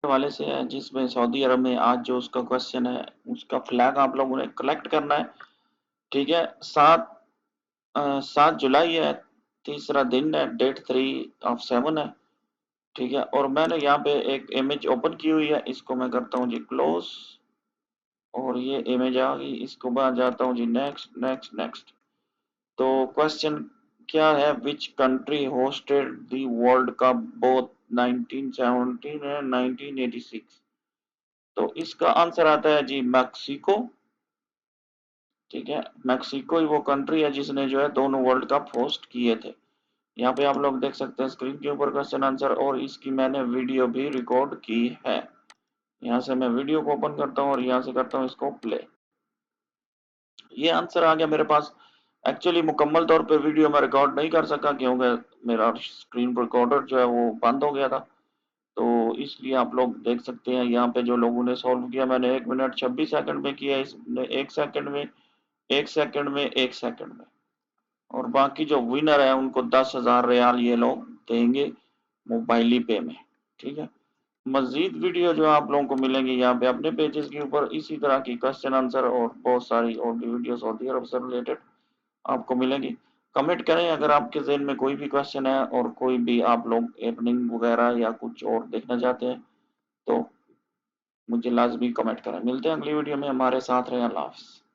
हवाले से है जिसमें सऊदी अरब में आज जो उसका क्वेश्चन है उसका फ्लैग आप लोगों ने कलेक्ट करना है। ठीक है, 7 जुलाई है, तीसरा दिन है, डेट 3/7 है। ठीक है, और मैंने यहाँ पे एक इमेज ओपन की हुई है, इसको मैं करता हूँ जी क्लोज, और ये इमेज आ गई, इसको मैं जाता हूँ जी नेक्स्ट नेक्स्ट नेक्स्ट। तो क्वेश्चन क्या है, which country hosted the world cup both 1917 and 1986। तो इसका आंसर आता है जी मैक्सिको। ठीक है, मैक्सिको ही वो कंट्री है जिसने जो है दोनों वर्ल्ड कप होस्ट किए थे। यहाँ पे आप लोग देख सकते हैं स्क्रीन के ऊपर क्वेश्चन आंसर, और इसकी मैंने वीडियो भी रिकॉर्ड की है। यहाँ से मैं वीडियो को ओपन करता हूँ और यहाँ से करता हूँ इसको प्ले। ये आंसर आ गया मेरे पास। एक्चुअली मुकम्मल तौर पे वीडियो मैं रिकॉर्ड नहीं कर सका क्योंकि मेरा स्क्रीन रिकॉर्डर जो है वो बंद हो गया था। तो इसलिए आप लोग देख सकते हैं यहाँ पे जो लोगों ने सॉल्व किया, मैंने 1 मिनट 26 सेकंड में किया, इसने 1 सेकंड में, 1 सेकंड में, 1 सेकंड में। और बाकी जो विनर है उनको 10,000 रियाल ये लोग देंगे मोबाइली पे में। ठीक है, मजीद वीडियो जो आप लोगों को मिलेंगी यहाँ पे अपने पेजेस के ऊपर, इसी तरह की क्वेश्चन आंसर और बहुत सारी और भी वीडियो सऊदी अरब से रिलेटेड आपको मिलेंगी। कमेंट करें अगर आपके जहन में कोई भी क्वेश्चन है और कोई भी आप लोग एपनिंग वगैरह या कुछ और देखना चाहते हैं तो मुझे लाजमी कमेंट करें। मिलते हैं अगली वीडियो में, हमारे साथ रहें। अल्लाह हाफ़िज़।